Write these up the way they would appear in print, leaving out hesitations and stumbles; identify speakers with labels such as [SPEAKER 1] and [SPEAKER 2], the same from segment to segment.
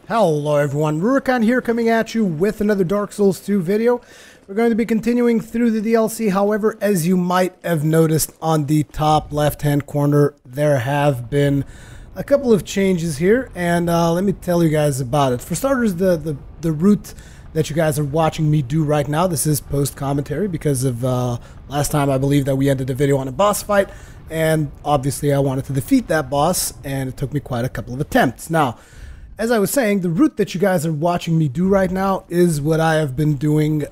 [SPEAKER 1] Hello everyone, Rurikhan here coming at you with another Dark Souls 2 video. We're going to be continuing through the DLC. However, as you might have noticed on the top left hand corner, there have been a couple of changes here, and let me tell you guys about it. For starters, the route that you guys are watching me do right now, this is post commentary because of last time I believe that we ended the video on a boss fight, and obviously I wanted to defeat that boss, and it took me quite a couple of attempts. Now, as I was saying, the route that you guys are watching me do right now is what I have been doing,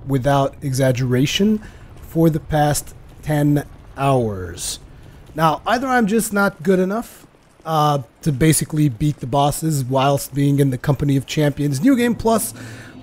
[SPEAKER 1] without exaggeration, for the past 10 hours. Now, either I'm just not good enough to basically beat the bosses whilst being in the Company of Champions New Game Plus,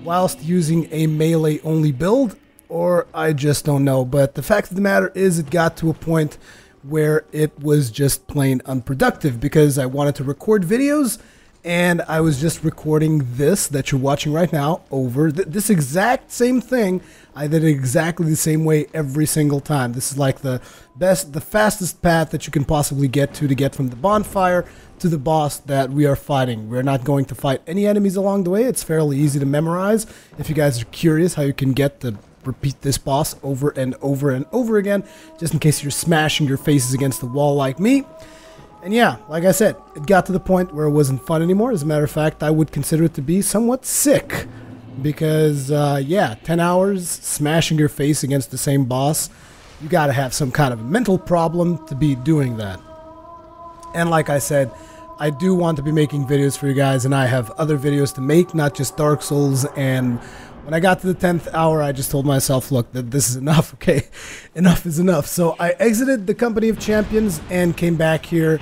[SPEAKER 1] whilst using a melee-only build, or I just don't know. But the fact of the matter is it got to a point where it was just plain unproductive because I wanted to record videos, and I was just recording this that you're watching right now over this exact same thing. I did it exactly the same way every single time. This is like the fastest path that you can possibly get from the bonfire to the boss that we are fighting. We're not going to fight any enemies along the way. It's fairly easy to memorize. If you guys are curious how you can get to repeat this boss over and over and over again, just in case you're smashing your faces against the wall like me. And yeah, like I said, it got to the point where it wasn't fun anymore. As a matter of fact, I would consider it to be somewhat sick. Because, yeah, 10 hours smashing your face against the same boss, you gotta have some kind of mental problem to be doing that. And like I said, I do want to be making videos for you guys, and I have other videos to make, not just Dark Souls. And when I got to the 10th hour, I just told myself, look, this is enough, okay? Enough is enough. So I exited the Company of Champions and came back here.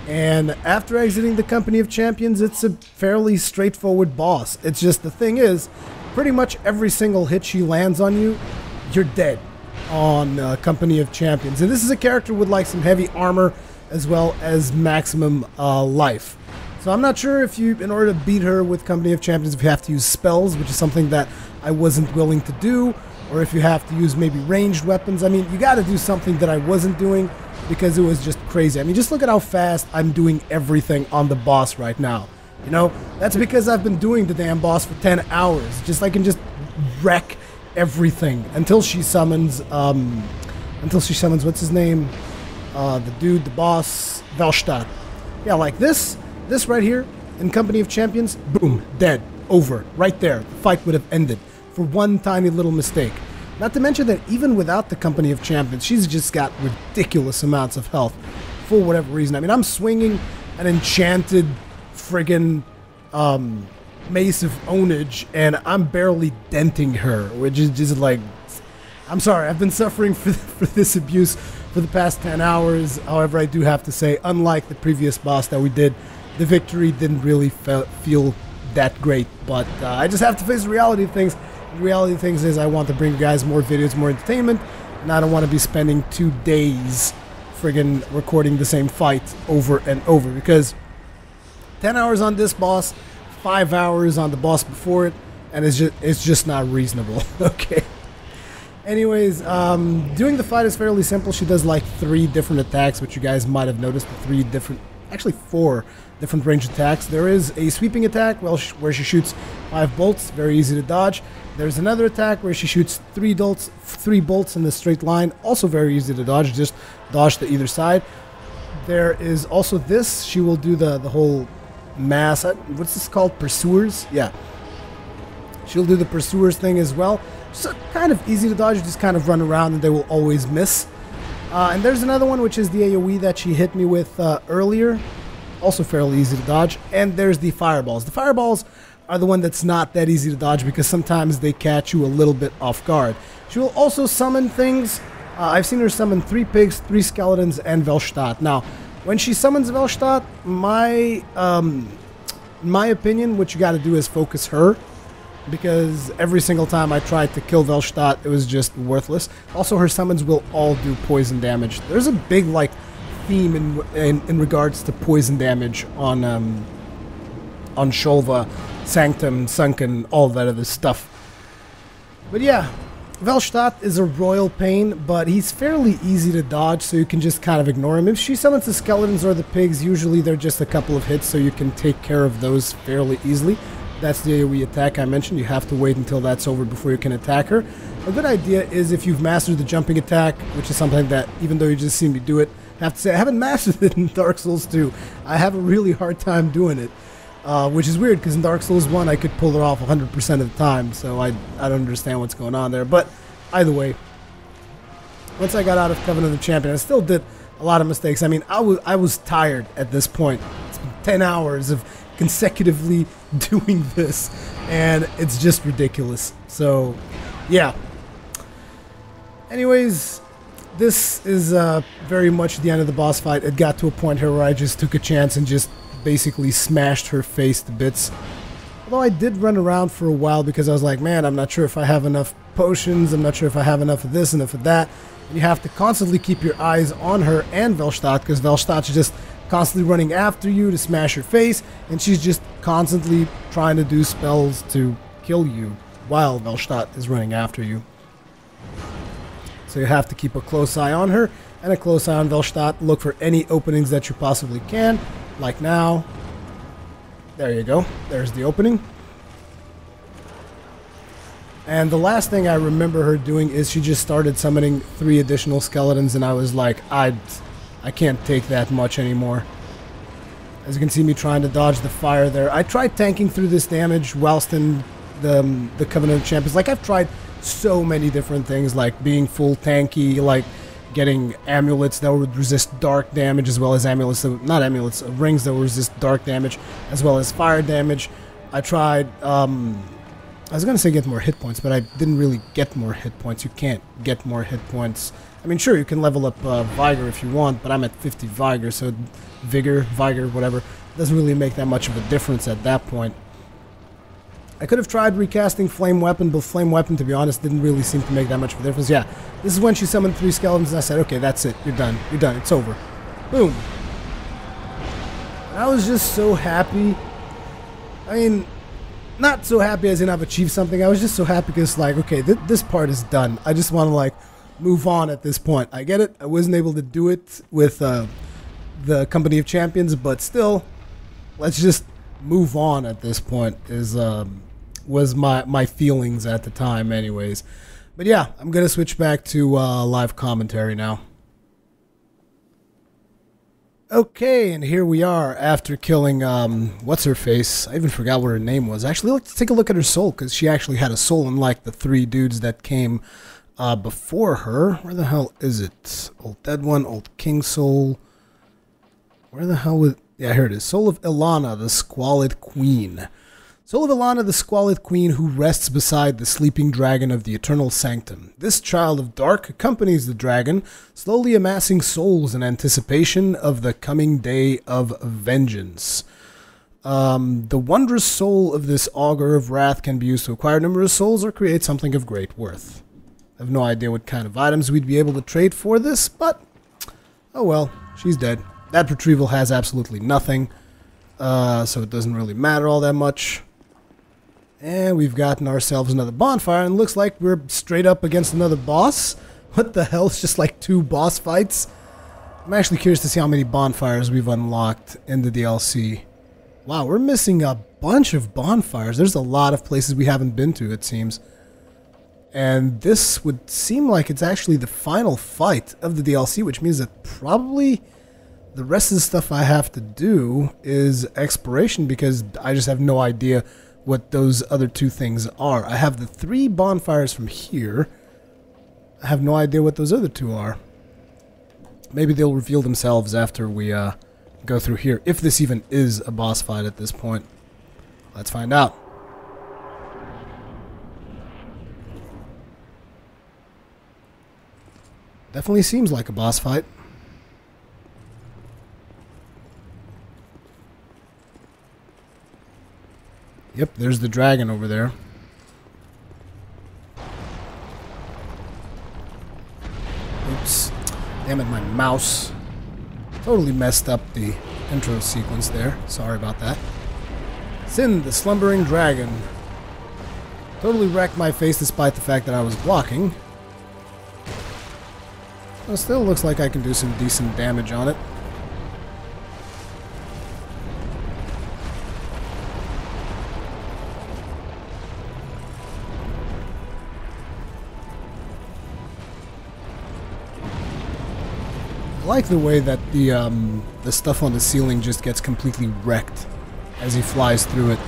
[SPEAKER 1] And after exiting the Company of Champions, it's a fairly straightforward boss. It's just, the thing is, pretty much every single hit she lands on you, you're dead on Company of Champions. And this is a character with like some heavy armor as well as maximum life. So I'm not sure if you, in order to beat her with Company of Champions, if you have to use spells, which is something that I wasn't willing to do, or if you have to use maybe ranged weapons. I mean, you got to do something that I wasn't doing because it was just crazy. I mean, just look at how fast I'm doing everything on the boss right now. You know, that's because I've been doing the damn boss for 10 hours. Just I can just wreck everything until she summons, what's his name? The dude, the boss, Velstadt. Yeah, like this right here in Company of Champions, boom, dead, over, right there. The fight would have ended for one tiny little mistake. Not to mention that even without the Company of Champions, she's just got ridiculous amounts of health for whatever reason. I mean, I'm swinging an enchanted friggin' Mace of Ownage, and I'm barely denting her, which is just like, I'm sorry, I've been suffering for this abuse for the past 10 hours. However, I do have to say, unlike the previous boss that we did, the victory didn't really feel that great. But I just have to face the reality of things. The reality of things is I want to bring you guys more videos, more entertainment, and I don't want to be spending 2 days friggin' recording the same fight over and over, because 10 hours on this boss, 5 hours on the boss before it, and it's just not reasonable. Okay. Anyways, doing the fight is fairly simple. She does like 3 different attacks, which you guys might have noticed. 4 different range attacks. There is a sweeping attack, where she shoots 5 bolts, very easy to dodge. There's another attack where she shoots 3 bolts in a straight line, also very easy to dodge, just dodge to either side. There is also this, she will do the whole mass, what's this called, pursuers? Yeah. She'll do the pursuers thing as well. So kind of easy to dodge, you just kind of run around and they will always miss. And there's another one, which is the AoE that she hit me with earlier, also fairly easy to dodge. And there's the fireballs. The fireballs are the one that's not that easy to dodge because sometimes they catch you a little bit off guard. She will also summon things. I've seen her summon 3 pigs, 3 skeletons, and Velstadt. Now, when she summons Velstadt, my opinion, what you got to do is focus her, because every single time I tried to kill Velstadt, it was just worthless. Also, her summons will all do poison damage. There's a big like theme in regards to poison damage on Shulva, Sanctum, Sunken, all that other stuff. But yeah, Velstadt is a royal pain, but he's fairly easy to dodge, so you can just kind of ignore him. If she summons the skeletons or the pigs, usually they're just a couple of hits, so you can take care of those fairly easily. That's the AoE attack I mentioned. You have to wait until that's over before you can attack her. A good idea is if you've mastered the jumping attack, which is something that, even though you just seen me do it, I have to say I haven't mastered it in Dark Souls 2. I have a really hard time doing it. Which is weird, because in Dark Souls 1 I could pull it off 100% of the time, so I don't understand what's going on there. But either way, once I got out of Covenant of the Champion, I still did a lot of mistakes. I mean, I was tired at this point. It's been 10 hours of consecutively doing this, and it's just ridiculous. So, yeah. Anyways, this is very much the end of the boss fight. It got to a point here where I just took a chance and just basically smashed her face to bits. Although I did run around for a while because I was like, man, I'm not sure if I have enough potions, I'm not sure if I have enough of this, enough of that. And you have to constantly keep your eyes on her and Velstadt, because Velstadt's just constantly running after you to smash her face, and she's just constantly trying to do spells to kill you while Velstadt is running after you. So you have to keep a close eye on her and a close eye on Velstadt. Look for any openings that you possibly can. Like now. There you go. There's the opening. And the last thing I remember her doing is she just started summoning 3 additional skeletons, and I was like, I can't take that much anymore. As you can see me trying to dodge the fire there. I tried tanking through this damage whilst in the Covenant of Champions. Like, I've tried so many different things, like being full tanky, like getting amulets that would resist dark damage, as well as amulets, not amulets, rings that would resist dark damage, as well as fire damage. I tried, I was going to say get more hit points, but I didn't really get more hit points. You can't get more hit points. I mean, sure, you can level up Vigor if you want, but I'm at 50 Vigor, so Vigor, whatever, doesn't really make that much of a difference at that point. I could have tried recasting Flame Weapon, but Flame Weapon, to be honest, didn't really seem to make that much of a difference. Yeah, this is when she summoned 3 skeletons, and I said, okay, that's it. You're done. You're done. It's over. Boom. And I was just so happy. I mean, not so happy as in I've achieved something. I was just so happy because, like, okay, this part is done. I just want to, like, move on at this point. I get it. I wasn't able to do it with the Company of Champions, but still, let's just move on at this point was my feelings at the time anyways. But yeah, I'm gonna switch back to live commentary now. Okay, and here we are after killing what's her face. I even forgot what her name was. Actually, let's take a look at her soul, because she actually had a soul, unlike the 3 dudes that came before her. Where the hell is it? Old Dead One, Old King Soul. Where the hell was... Yeah, here it is. Soul of Elana, the Squalid Queen. Soul of Elana, the Squalid Queen, who rests beside the sleeping dragon of the Eternal Sanctum. This child of dark accompanies the dragon, slowly amassing souls in anticipation of the coming day of vengeance. The wondrous soul of this augur of wrath can be used to acquire numerous souls or create something of great worth. I have no idea what kind of items we'd be able to trade for this, but oh well, she's dead. That retrieval has absolutely nothing, so it doesn't really matter all that much. And we've gotten ourselves another bonfire, and it looks like we're straight up against another boss. What the hell? It's just like 2 boss fights? I'm actually curious to see how many bonfires we've unlocked in the DLC. Wow, we're missing a bunch of bonfires. There's a lot of places we haven't been to, it seems. And this would seem like it's actually the final fight of the DLC, which means that probably the rest of the stuff I have to do is exploration, because I just have no idea what those other 2 things are. I have the 3 bonfires from here. I have no idea what those other 2 are. Maybe they'll reveal themselves after we go through here, if this even is a boss fight at this point. Let's find out. Definitely seems like a boss fight. Yep, there's the dragon over there. Oops. Damn it, my mouse. Totally messed up the intro sequence there. Sorry about that. Sin, the slumbering dragon. Totally wrecked my face despite the fact that I was blocking. It still looks like I can do some decent damage on it. I like the way that the stuff on the ceiling just gets completely wrecked as he flies through it.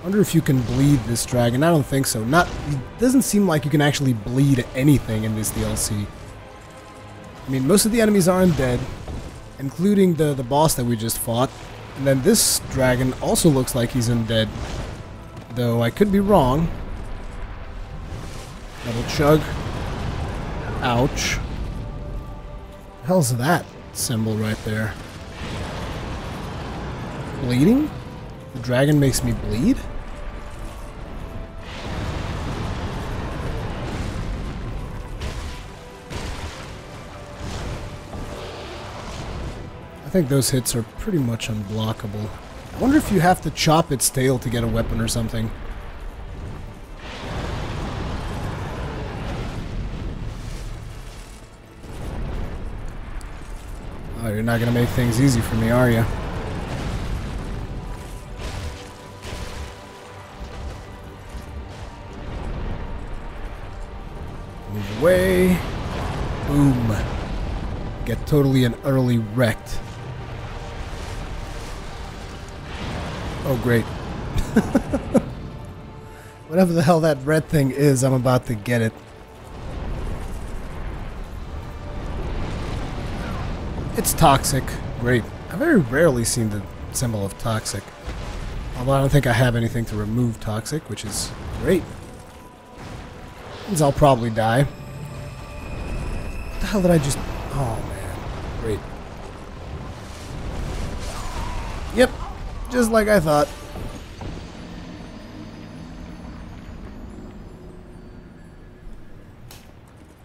[SPEAKER 1] I wonder if you can bleed this dragon. I don't think so. It doesn't seem like you can actually bleed anything in this DLC. I mean, most of the enemies are undead, including the boss that we just fought. And then this dragon also looks like he's undead, though I could be wrong. Double chug. Ouch. What the hell's that symbol right there? Bleeding? The dragon makes me bleed? I think those hits are pretty much unblockable. I wonder if you have to chop its tail to get a weapon or something. Oh, you're not gonna make things easy for me, are you? Move away. Boom. Get totally and utterly wrecked. Oh, great. Whatever the hell that red thing is, I'm about to get it. It's toxic. Great. I've very rarely seen the symbol of toxic. Although I don't think I have anything to remove toxic, which is great. Means I'll probably die. What the hell did I just... Oh, man. Great. Yep. Just like I thought.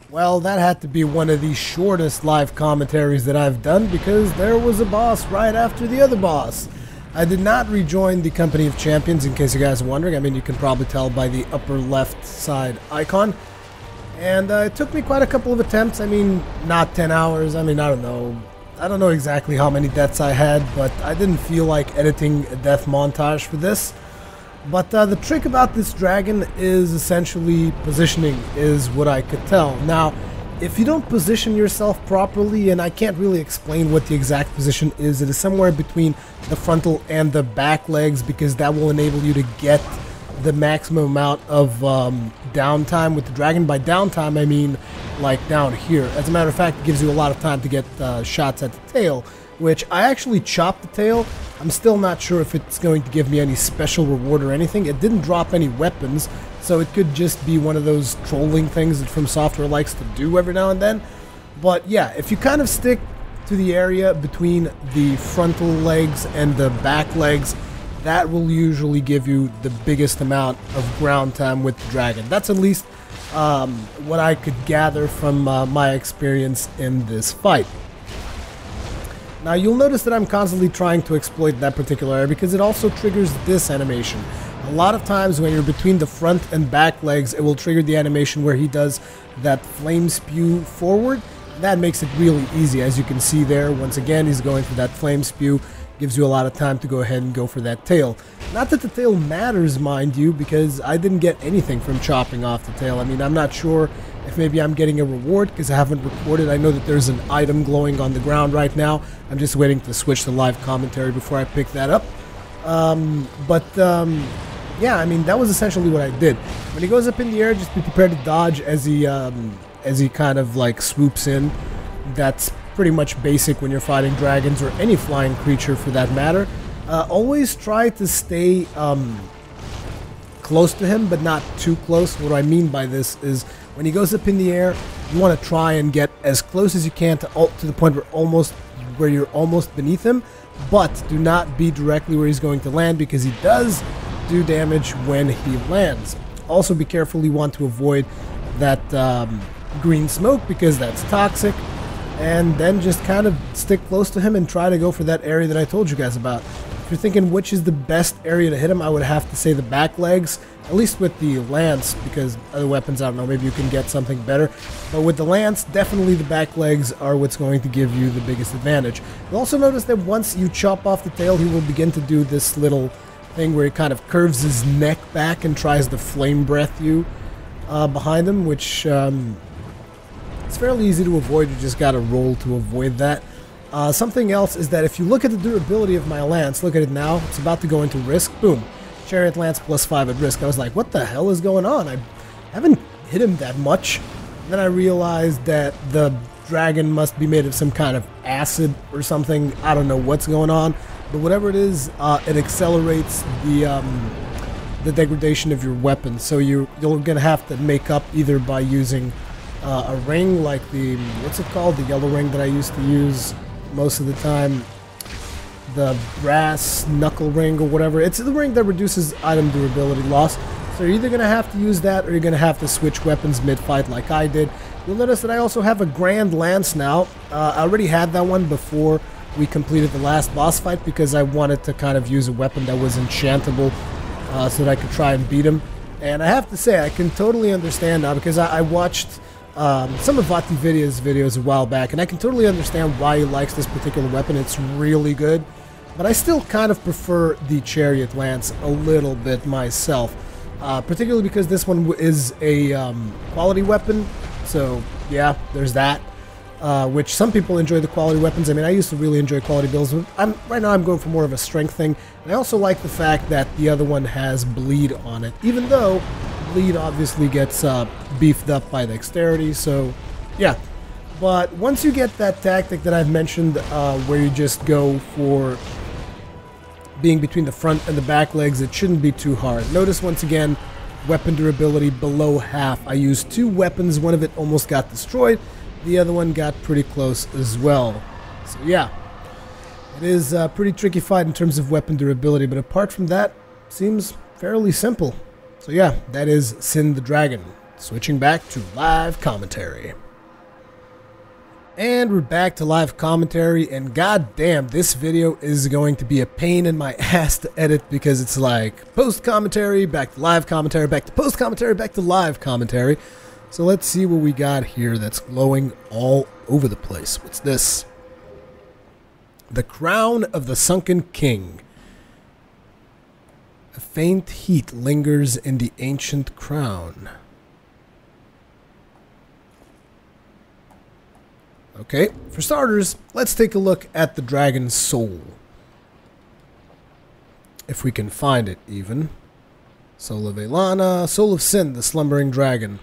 [SPEAKER 1] Well, that had to be one of the shortest live commentaries that I've done because there was a boss right after the other boss. I did not rejoin the Company of Champions, in case you guys are wondering. I mean, you can probably tell by the upper left side icon. And it took me quite a couple of attempts. I mean, not 10 hours. I mean, I don't know. I don't know exactly how many deaths I had, but I didn't feel like editing a death montage for this. But the trick about this dragon is essentially positioning, is what I could tell. Now, if you don't position yourself properly, and I can't really explain what the exact position is, it is somewhere between the frontal and the back legs, because that will enable you to get the maximum amount of downtime with the dragon. By downtime, I mean like down here. As a matter of fact, it gives you a lot of time to get shots at the tail, which I actually chopped the tail. I'm still not sure if it's going to give me any special reward or anything. It didn't drop any weapons, so it could just be one of those trolling things that From Software likes to do every now and then. But yeah, if you kind of stick to the area between the frontal legs and the back legs, that will usually give you the biggest amount of ground time with the dragon. That's at least what I could gather from my experience in this fight. Now you'll notice that I'm constantly trying to exploit that particular area because it also triggers this animation. A lot of times when you're between the front and back legs, it will trigger the animation where he does that flame spew forward. That makes it really easy. As you can see there, once again, he's going for that flame spew. Gives you a lot of time to go ahead and go for that tail. Not that the tail matters, mind you, because I didn't get anything from chopping off the tail. I mean, I'm not sure if maybe I'm getting a reward because I haven't recorded. I know that there's an item glowing on the ground right now. I'm just waiting to switch to live commentary before I pick that up. Yeah, I mean, that was essentially what I did. When he goes up in the air, just be prepared to dodge as he kind of like swoops in. That's pretty much basic when you're fighting dragons or any flying creature for that matter. Always try to stay close to him, but not too close. What I mean by this is when he goes up in the air, you want to try and get as close as you can to the point where you're almost beneath him, but do not be directly where he's going to land because he does do damage when he lands. Also be careful, you want to avoid that green smoke because that's toxic, and then just kind of stick close to him and try to go for that area that I told you guys about. If you're thinking which is the best area to hit him, I would have to say the back legs, at least with the lance, because other weapons, I don't know, maybe you can get something better. But with the lance, definitely the back legs are what's going to give you the biggest advantage. You'll also notice that once you chop off the tail, he will begin to do this little thing where he kind of curves his neck back and tries to flame breath you behind him, which it's fairly easy to avoid. You just gotta roll to avoid that. Something else is that if you look at the durability of my lance, look at it now, it's about to go into risk, boom, Chariot Lance +5 at risk. I was like, what the hell is going on? I haven't hit him that much. Then I realized that the dragon must be made of some kind of acid or something. I don't know what's going on, but whatever it is, it accelerates the degradation of your weapon. So you're gonna have to make up either by using a ring like the, what's it called, the yellow ring that I used to use most of the time, the brass knuckle ring or whatever. It's the ring that reduces item durability loss. So you're either going to have to use that or you're going to have to switch weapons mid-fight like I did. You'll notice that I also have a Grand Lance now. I already had that one before we completed the last boss fight because I wanted to kind of use a weapon that was enchantable so that I could try and beat him. And I have to say, I can totally understand now because I watched some of Vati Vidya's videos a while back, and I can totally understand why he likes this particular weapon. It's really good, but I still kind of prefer the Chariot Lance a little bit myself, particularly because this one is a quality weapon, so yeah, there's that, which some people enjoy the quality weapons. I mean, I used to really enjoy quality builds, but right now I'm going for more of a strength thing, and I also like the fact that the other one has bleed on it, even though bleed obviously gets beefed up by dexterity, so yeah. But once you get that tactic that I've mentioned, where you just go for being between the front and the back legs, it shouldn't be too hard. Notice once again, weapon durability below half. I used two weapons, one of it almost got destroyed, the other one got pretty close as well. So yeah, it is a pretty tricky fight in terms of weapon durability, but apart from that, seems fairly simple. So yeah, that is Sihn'ed the Dragon. Switching back to live commentary. And we're back to live commentary, and goddamn, this video is going to be a pain in my ass to edit because it's like post-commentary, back to live commentary, back to post-commentary, back to live commentary. So let's see what we got here that's glowing all over the place. What's this? The Crown of the Sunken King. A faint heat lingers in the ancient crown. Okay, for starters, let's take a look at the dragon's soul. If we can find it, even. Soul of Elana, Soul of Sin, the slumbering dragon.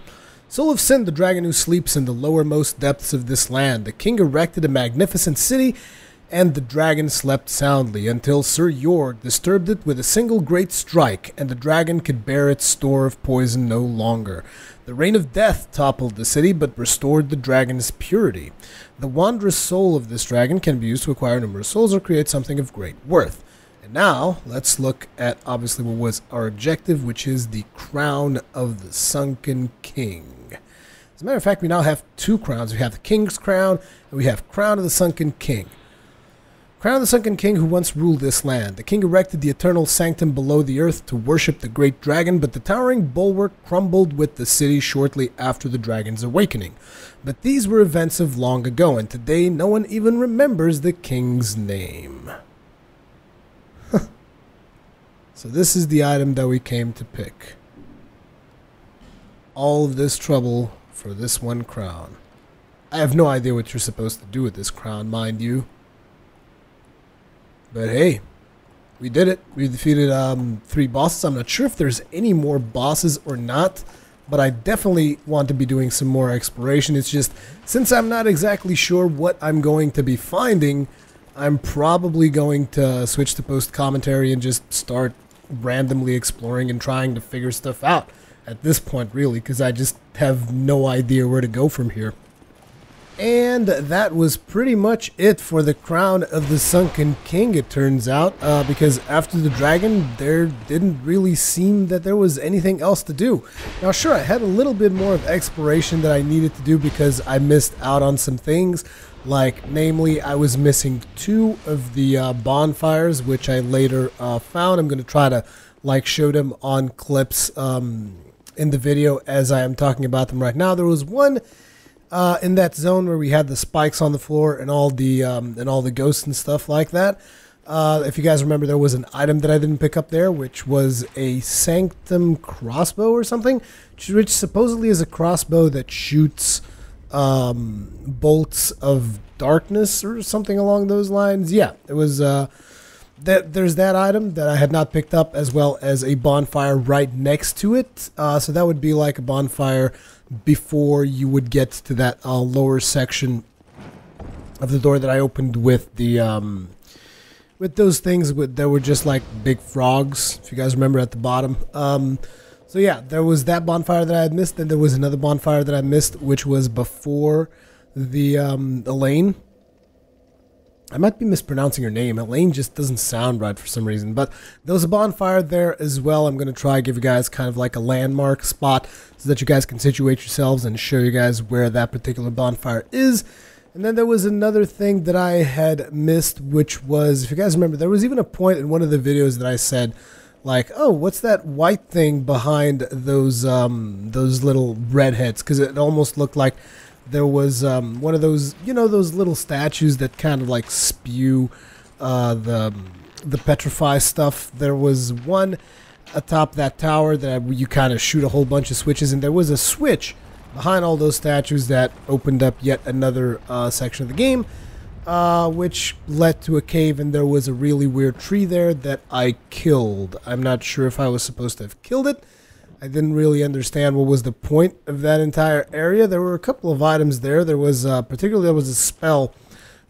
[SPEAKER 1] Soul of Sin, the dragon who sleeps in the lowermost depths of this land. The king erected a magnificent city, and the dragon slept soundly until Sir Jorg disturbed it with a single great strike, and the dragon could bear its store of poison no longer. The reign of death toppled the city, but restored the dragon's purity. The wondrous soul of this dragon can be used to acquire numerous souls or create something of great worth. And now, let's look at, obviously, what was our objective, which is the Crown of the Sunken King. As a matter of fact, we now have two crowns. We have the King's Crown, and we have Crown of the Sunken King. Crown of the Sunken King who once ruled this land. The king erected the eternal sanctum below the earth to worship the great dragon, but the towering bulwark crumbled with the city shortly after the dragon's awakening. But these were events of long ago, and today no one even remembers the king's name. So this is the item that we came to pick. All of this trouble for this one crown. I have no idea what you're supposed to do with this crown, mind you. But hey, we did it. We defeated 3 bosses. I'm not sure if there's any more bosses or not, but I definitely want to be doing some more exploration. It's just, since I'm not exactly sure what I'm going to be finding, I'm probably going to switch to post-commentary and just start randomly exploring and trying to figure stuff out at this point, really, because I just have no idea where to go from here. And that was pretty much it for the crown of the Sunken King, it turns out, because after the dragon, there didn't really seem that there was anything else to do. Now, sure, I had a little bit more of exploration that I needed to do because I missed out on some things, like, namely, I was missing 2 of the bonfires, which I later found. I'm going to try to, like, show them on clips in the video as I am talking about them right now. There was one in that zone where we had the spikes on the floor and all the ghosts and stuff like that. If you guys remember, there was an item that I didn't pick up there, which was a Sanctum crossbow or something, which supposedly is a crossbow that shoots bolts of darkness or something along those lines. Yeah, it was there's that item that I had not picked up, as well as a bonfire right next to it. So that would be like a bonfire before you would get to that lower section of the door that I opened with the with those things that were just like big frogs, if you guys remember, at the bottom. So yeah, there was that bonfire that I had missed, and there was another bonfire that I missed, which was before the Elaine. I might be mispronouncing her name. Elaine just doesn't sound right for some reason. But there was a bonfire there as well. I'm going to try to give you guys kind of like a landmark spot so that you guys can situate yourselves and show you guys where that particular bonfire is. And then there was another thing that I had missed, which was, if you guys remember, there was even a point in one of the videos that I said, like, oh, what's that white thing behind those little redheads? Because it almost looked like there was one of those, you know, those little statues that kind of like spew the petrify stuff. There was one atop that tower that you kind of shoot a whole bunch of switches, and there was a switch behind all those statues that opened up yet another section of the game, which led to a cave, and there was a really weird tree there that I killed. I'm not sure if I was supposed to have killed it. I didn't really understand what was the point of that entire area. There were a couple of items there. There was particularly there was a spell,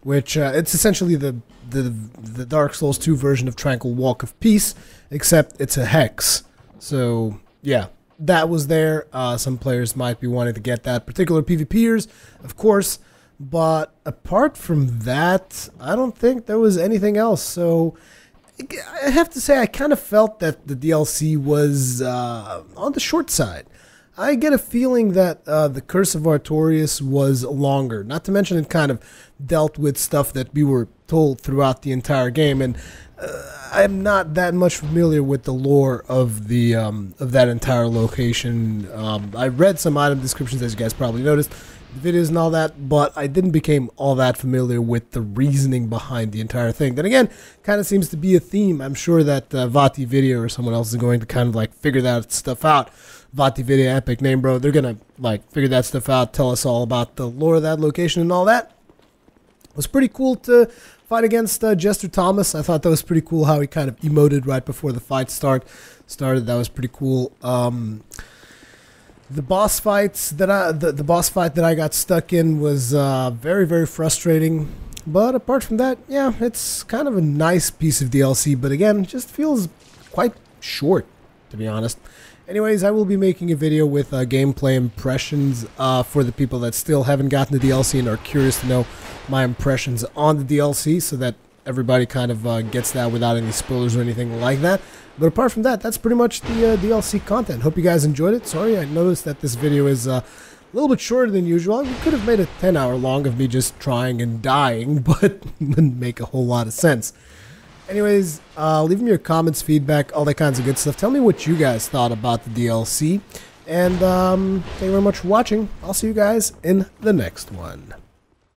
[SPEAKER 1] which it's essentially the Dark Souls 2 version of Tranquil Walk of Peace, except it's a hex. So yeah, that was there. Some players might be wanting to get that, particular PvPers, of course. But apart from that, I don't think there was anything else. So I have to say, I kind of felt that the DLC was on the short side. I get a feeling that the Curse of Artorias was longer. Not to mention it kind of dealt with stuff that we were told throughout the entire game. And I'm not that much familiar with the lore of the of that entire location. I read some item descriptions, as you guys probably noticed, the videos and all that, but I didn't become all that familiar with the reasoning behind the entire thing. Then again, kind of seems to be a theme. I'm sure that Vati Video or someone else is going to kind of like figure that stuff out. Vati Video, epic name, bro. They're gonna like figure that stuff out, tell us all about the lore of that location and all that. It was pretty cool to fight against Jester Thomas. I thought that was pretty cool how he kind of emoted right before the fight started. That was pretty cool. The boss fights that the boss fight that I got stuck in was very, very frustrating. But apart from that, yeah, it's kind of a nice piece of DLC. But again, it just feels quite short, to be honest. Anyways, I will be making a video with gameplay impressions for the people that still haven't gotten the DLC and are curious to know my impressions on the DLC, so that everybody kind of gets that without any spoilers or anything like that. But apart from that, that's pretty much the DLC content. Hope you guys enjoyed it. Sorry, I noticed that this video is a little bit shorter than usual. We could have made it 10-hour long of me just trying and dying, but it wouldn't make a whole lot of sense. Anyways, leave me your comments, feedback, all that kinds of good stuff. Tell me what you guys thought about the DLC. And thank you very much for watching. I'll see you guys in the next one.